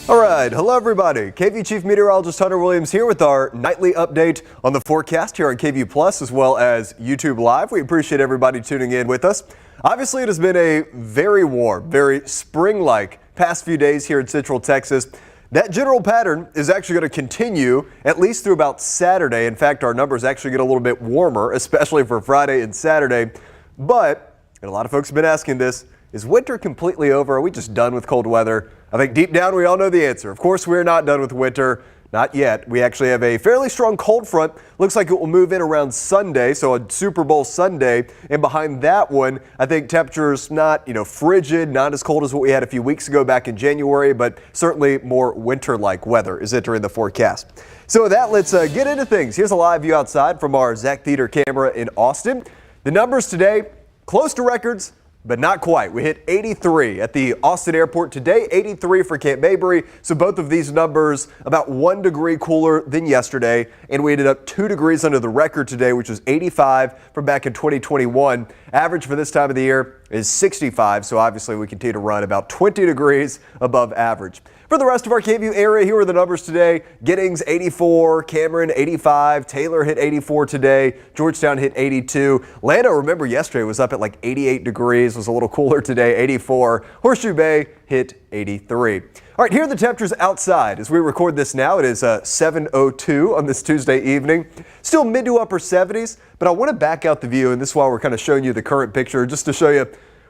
All right, hello everybody. KVUE Chief Meteorologist Hunter Williams here with our nightly update on the forecast here on KVUE Plus as well as YouTube Live. We appreciate everybody tuning in with us. Obviously, it has been a very warm, very spring-like past few days here in Central Texas. That general pattern is actually going to continue at least through about Saturday. In fact, our numbers actually get a little bit warmer, especially for Friday and Saturday. But, and a lot of folks have been asking this, is winter completely over? Are we just done with cold weather? I think deep down we all know the answer. Of course, we're not done with winter. Not yet. We actually have a fairly strong cold front. Looks like it will move in around Sunday, so a Super Bowl Sunday. And behind that one, I think temperatures not, frigid, not as cold as what we had a few weeks ago back in January, but certainly more winter-like weather is entering the forecast. So with that, let's get into things. Here's a live view outside from our Zach Theater camera in Austin. The numbers today, close to records, but not quite. We hit 83 at the Austin airport today, 83 for Camp Mabry. So both of these numbers about 1 degree cooler than yesterday. And we ended up 2 degrees under the record today, which was 85 from back in 2021. Average for this time of the year is 65. So obviously we continue to run about 20 degrees above average. For the rest of our KVUE area, here are the numbers today. Giddings 84, Cameron 85, Taylor hit 84 today, Georgetown hit 82. Llano, remember yesterday was up at like 88 degrees, was a little cooler today, 84. Horseshoe Bay hit 83. All right, here are the temperatures outside. As we record this now, it is 7:02 on this Tuesday evening. Still mid to upper 70s, but I want to back out the view, and this is why we're kind of showing you the current picture, just to show you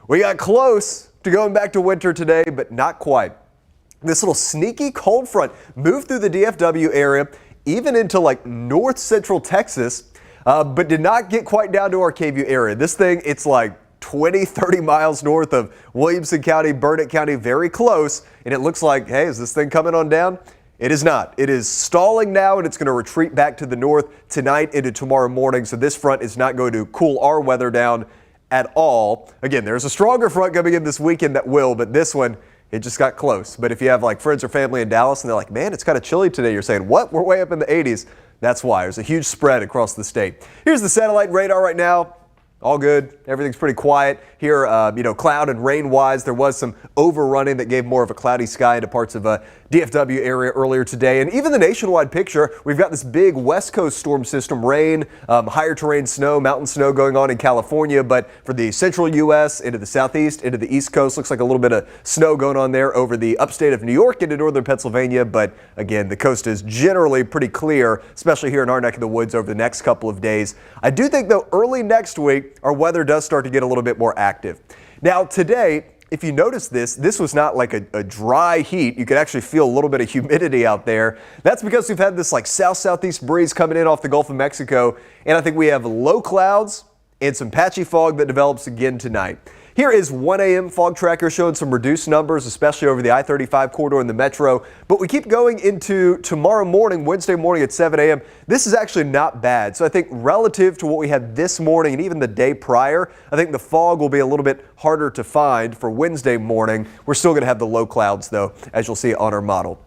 we got close to going back to winter today, but not quite. This little sneaky cold front moved through the DFW area, even into like north central Texas, but did not get quite down to our KVUE area. This thing, it's like 20, 30 miles north of Williamson County, Burnett County, very close. And it looks like, hey, is this thing coming on down? It is not. It is stalling now, and it's going to retreat back to the north tonight into tomorrow morning. So this front is not going to cool our weather down at all. Again, there's a stronger front coming in this weekend that will, but this one, it just got close. But if you have like friends or family in Dallas and they're like, man, it's kind of chilly today, you're saying, what? We're way up in the 80s. That's why. There's a huge spread across the state. Here's the satellite radar right now. All good. Everything's pretty quiet here. Cloud and rain wise, there was some overrunning that gave more of a cloudy sky into parts of DFW area earlier today. And even the nationwide picture, we've got this big West Coast storm system, rain, higher terrain snow, mountain snow going on in California. But for the central U.S., into the southeast, into the east coast, looks like a little bit of snow going on there over the upstate of New York into northern Pennsylvania. But again, the coast is generally pretty clear, especially here in our neck of the woods over the next couple of days. I do think, though, early next week, our weather does start to get a little bit more active. Now, today, if you notice this was not like a dry heat. You could actually feel a little bit of humidity out there. That's because we've had this like south-southeast breeze coming in off the Gulf of Mexico. And I think we have low clouds and some patchy fog that develops again tonight. Here is 1 a.m. fog tracker showing some reduced numbers, especially over the I-35 corridor in the metro. But we keep going into tomorrow morning, Wednesday morning at 7 a.m. This is actually not bad. So I think relative to what we had this morning and even the day prior, I think the fog will be a little bit harder to find for Wednesday morning. We're still going to have the low clouds, though, as you'll see on our model.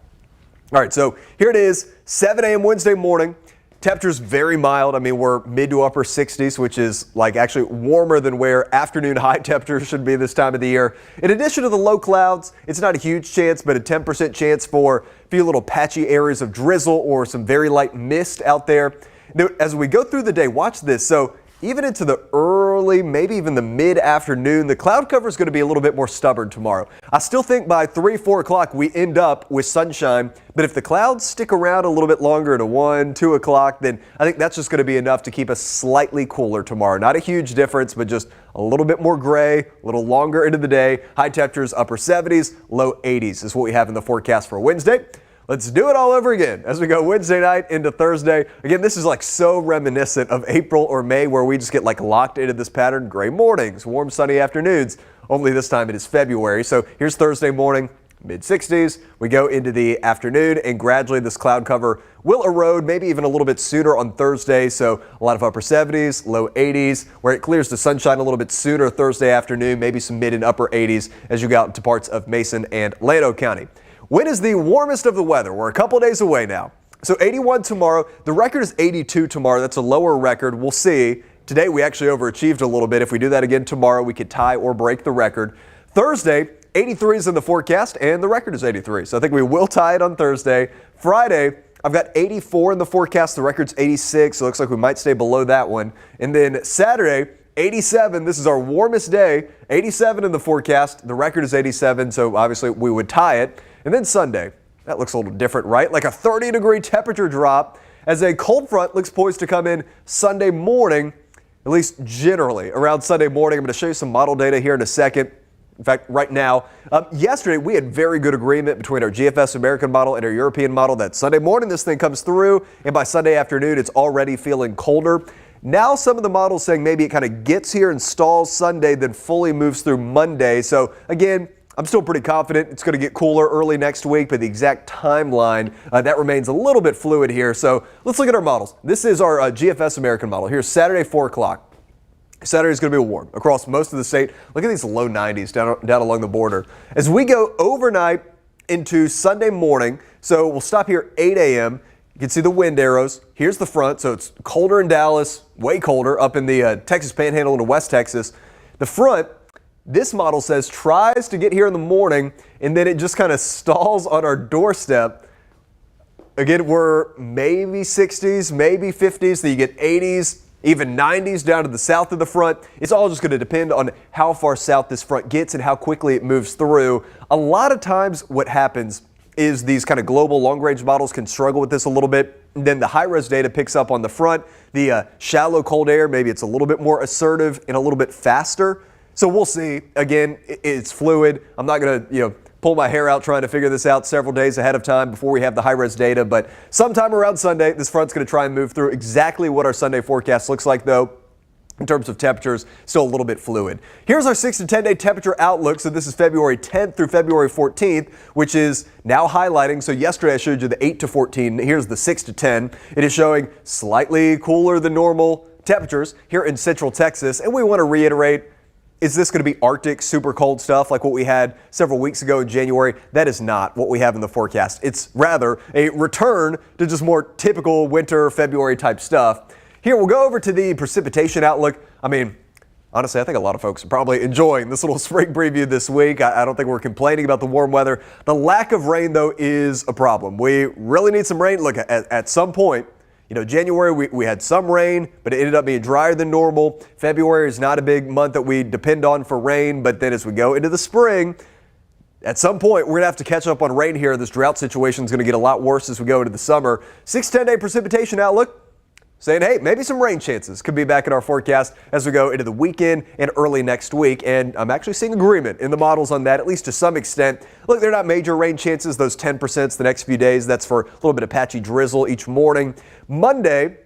All right, so here it is, 7 a.m. Wednesday morning. Temperatures very mild. I mean, we're mid to upper 60s, which is like actually warmer than where afternoon high temperatures should be this time of the year. In addition to the low clouds, it's not a huge chance, but a 10% chance for a few little patchy areas of drizzle or some very light mist out there. Now, as we go through the day, watch this. So even into the early, maybe even the mid-afternoon, the cloud cover is going to be a little bit more stubborn tomorrow. I still think by 3, 4 o'clock we end up with sunshine, but if the clouds stick around a little bit longer to 1, 2 o'clock, then I think that's just going to be enough to keep us slightly cooler tomorrow. Not a huge difference, but just a little bit more gray, a little longer into the day. High temperatures, upper 70s, low 80s is what we have in the forecast for Wednesday. Let's do it all over again as we go Wednesday night into Thursday. Again, this is like so reminiscent of April or May where we just get like locked into this pattern. Gray mornings, warm sunny afternoons. Only this time it is February. So here's Thursday morning, mid-60s. We go into the afternoon and gradually this cloud cover will erode, maybe even a little bit sooner on Thursday. So a lot of upper 70s, low 80s, where it clears to sunshine a little bit sooner Thursday afternoon, maybe some mid and upper 80s as you go out into parts of Mason and Llano County. When is the warmest of the weather? We're a couple days away now. So 81 tomorrow. The record is 82 tomorrow. That's a lower record. We'll see. Today we actually overachieved a little bit. If we do that again tomorrow, we could tie or break the record. Thursday, 83 is in the forecast, and the record is 83. So I think we will tie it on Thursday. Friday, I've got 84 in the forecast. The record's 86, so it looks like we might stay below that one. And then Saturday, 87. This is our warmest day. 87 in the forecast. The record is 87, so obviously we would tie it. And then Sunday, that looks a little different, right? Like a 30-degree temperature drop as a cold front looks poised to come in Sunday morning, at least generally around Sunday morning. I'm going to show you some model data here in a second. In fact, right now, yesterday we had very good agreement between our GFS American model and our European model that Sunday morning this thing comes through, and by Sunday afternoon it's already feeling colder. Now some of the models saying maybe it kind of gets here and stalls Sunday, then fully moves through Monday. So again, I'm still pretty confident it's going to get cooler early next week, but the exact timeline, that remains a little bit fluid here. So let's look at our models. This is our GFS American model. Here's Saturday, 4 o'clock. Saturday is going to be warm across most of the state. Look at these low 90s down along the border. As we go overnight into Sunday morning, so we'll stop here 8 a.m. You can see the wind arrows. Here's the front, so it's colder in Dallas, way colder up in the Texas Panhandle into West Texas. The front, this model says tries to get here in the morning, and then it just kind of stalls on our doorstep. Again, we're maybe 60s, maybe 50s, then you get 80s. Even 90s down to the south of the front. It's all just going to depend on how far south this front gets and how quickly it moves through. A lot of times what happens is these kind of global long-range models can struggle with this a little bit. And then the high-res data picks up on the front. The shallow cold air, maybe it's a little bit more assertive and a little bit faster. So we'll see. Again, it's fluid. I'm not going to, pull my hair out trying to figure this out several days ahead of time before we have the high-res data. But sometime around Sunday, this front's going to try and move through. Exactly what our Sunday forecast looks like, though, in terms of temperatures, still a little bit fluid. Here's our 6 to 10-day temperature outlook. So this is February 10th through February 14th, which is now highlighting. So yesterday I showed you the 8 to 14. Here's the 6 to 10. It is showing slightly cooler than normal temperatures here in Central Texas. And we want to reiterate, is this going to be Arctic, super cold stuff like what we had several weeks ago in January? That is not what we have in the forecast. It's rather a return to just more typical winter, February type stuff. Here, we'll go over to the precipitation outlook. I mean, honestly, I think a lot of folks are probably enjoying this little spring preview this week. I don't think we're complaining about the warm weather. The lack of rain, though, is a problem. We really need some rain. Look, at some point, January, we had some rain, but it ended up being drier than normal. February is not a big month that we depend on for rain, but then as we go into the spring, at some point, we're going to have to catch up on rain here. This drought situation is going to get a lot worse as we go into the summer. 6-10-day precipitation outlook saying, hey, maybe some rain chances could be back in our forecast as we go into the weekend and early next week. And I'm actually seeing agreement in the models on that, at least to some extent. Look, they're not major rain chances, those 10% the next few days. That's for a little bit of patchy drizzle each morning. Monday,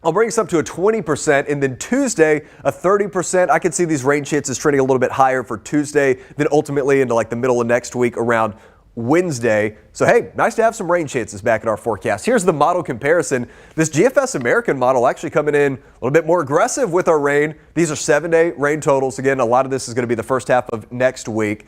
I'll bring us up to a 20%, and then Tuesday, a 30%. I could see these rain chances trending a little bit higher for Tuesday, then ultimately into like the middle of next week around Wednesday. So hey, nice to have some rain chances back in our forecast. Here's the model comparison. This GFS American model actually coming in a little bit more aggressive with our rain. These are 7-day rain totals. Again, a lot of this is going to be the first half of next week.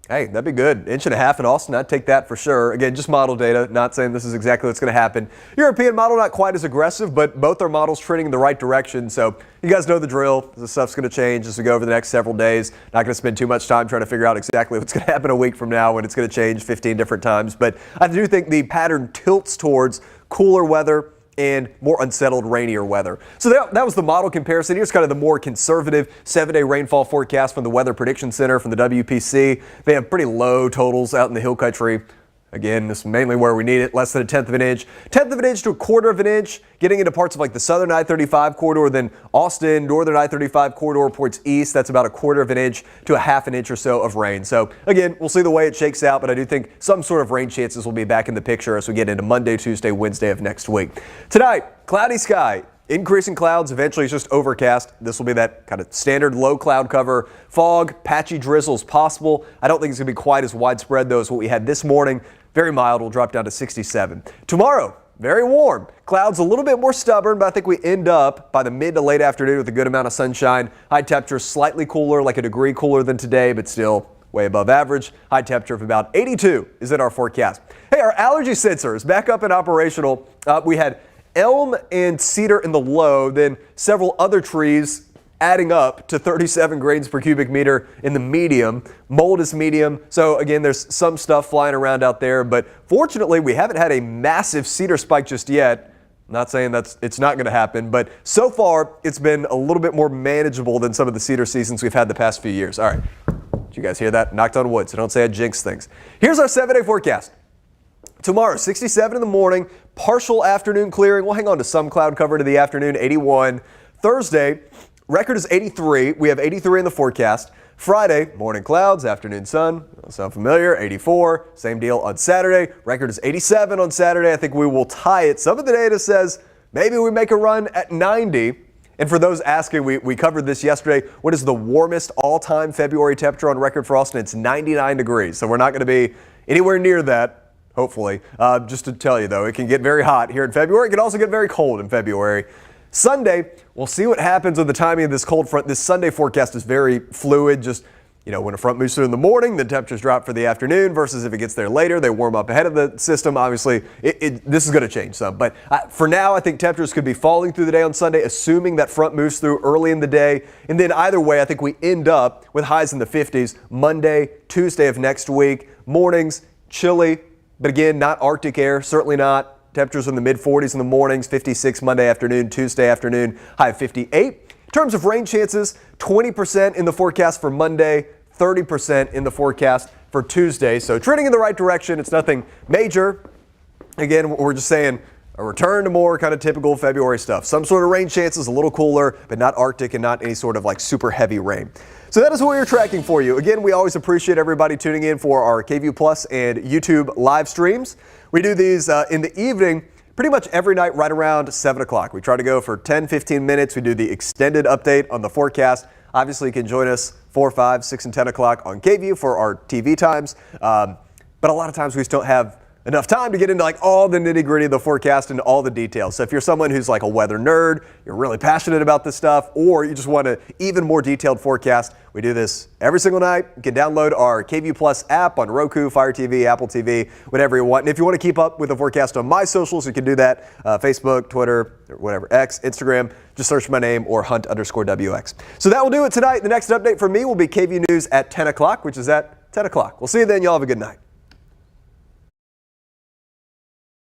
Hey, that'd be good. 1.5 inches in Austin, I'd take that for sure. Again, just model data, not saying this is exactly what's going to happen. European model, not quite as aggressive, but both are models trending in the right direction. So you guys know the drill. This stuff's going to change as we go over the next several days. Not going to spend too much time trying to figure out exactly what's going to happen a week from now when it's going to change 15 different times. But I do think the pattern tilts towards cooler weather and more unsettled, rainier weather. So that was the model comparison. Here's kind of the more conservative 7-day rainfall forecast from the Weather Prediction Center from the WPC. They have pretty low totals out in the hill country. Again, this is mainly where we need it, less than 1/10 of an inch. 1/10 of an inch to 1/4 of an inch, getting into parts of like the southern I-35 corridor, then Austin, northern I-35 corridor points east. That's about 1/4 of an inch to 1/2 inch or so of rain. So again, we'll see the way it shakes out, but I do think some sort of rain chances will be back in the picture as we get into Monday, Tuesday, Wednesday of next week. Tonight, cloudy sky. Increasing clouds, eventually it's just overcast. This will be that kind of standard low cloud cover. Fog, patchy drizzles possible. I don't think it's going to be quite as widespread though as what we had this morning. Very mild, will drop down to 67. Tomorrow, very warm. Clouds a little bit more stubborn, but I think we end up by the mid to late afternoon with a good amount of sunshine. High temperature slightly cooler, like a degree cooler than today, but still way above average. High temperature of about 82 is in our forecast. Hey, our allergy sensor is back up and operational. We had elm and cedar in the low, then several other trees adding up to 37 grains per cubic meter in the medium. Mold is medium, so again, there's some stuff flying around out there, but fortunately, we haven't had a massive cedar spike just yet. I'm not saying it's not going to happen, but so far, it's been a little bit more manageable than some of the cedar seasons we've had the past few years. All right, did you guys hear that? Knocked on wood, so don't say I jinx things. Here's our 7-day forecast. Tomorrow, 67 in the morning, partial afternoon clearing. We'll hang on to some cloud cover to the afternoon, 81. Thursday, record is 83. We have 83 in the forecast. Friday, morning clouds, afternoon sun. Sound familiar? 84. Same deal on Saturday. Record is 87 on Saturday. I think we will tie it. Some of the data says maybe we make a run at 90. And for those asking, we covered this yesterday. What is the warmest all-time February temperature on record for Austin? It's 99 degrees. So we're not going to be anywhere near that. Hopefully. Just to tell you, though, it can get very hot here in February. It can also get very cold in February. Sunday, we'll see what happens with the timing of this cold front. This Sunday forecast is very fluid. Just, when a front moves through in the morning, the temperatures drop for the afternoon versus if it gets there later, they warm up ahead of the system. Obviously, this is going to change some. But for now, I think temperatures could be falling through the day on Sunday, assuming that front moves through early in the day. And then either way, I think we end up with highs in the 50s Monday, Tuesday of next week. Mornings, chilly. But again, not Arctic air, certainly not. Temperatures in the mid-40s in the mornings, 56 Monday afternoon, Tuesday afternoon, high of 58. In terms of rain chances, 20% in the forecast for Monday, 30% in the forecast for Tuesday. So trending in the right direction. It's nothing major. Again, we're just saying a return to more kind of typical February stuff. Some sort of rain chances, a little cooler, but not Arctic and not any sort of like super heavy rain. So that is what we're tracking for you. Again, we always appreciate everybody tuning in for our KVUE Plus and YouTube live streams. We do these in the evening pretty much every night right around 7 o'clock. We try to go for 10, 15 minutes. We do the extended update on the forecast. Obviously, you can join us 4, 5, 6, and 10 o'clock on KVUE for our TV times. But a lot of times we just don't have enough time to get into like all the nitty gritty of the forecast and all the details. So if you're someone who's like a weather nerd, you're really passionate about this stuff, or you just want an even more detailed forecast, we do this every single night. You can download our KVUE Plus app on Roku, Fire TV, Apple TV, whatever you want. And if you want to keep up with the forecast on my socials, you can do that. Facebook, Twitter, whatever, X, Instagram. Just search my name or Hunt_WX. So that will do it tonight. The next update from me will be KVUE News at 10 o'clock, which is at 10 o'clock. We'll see you then. Y'all have a good night.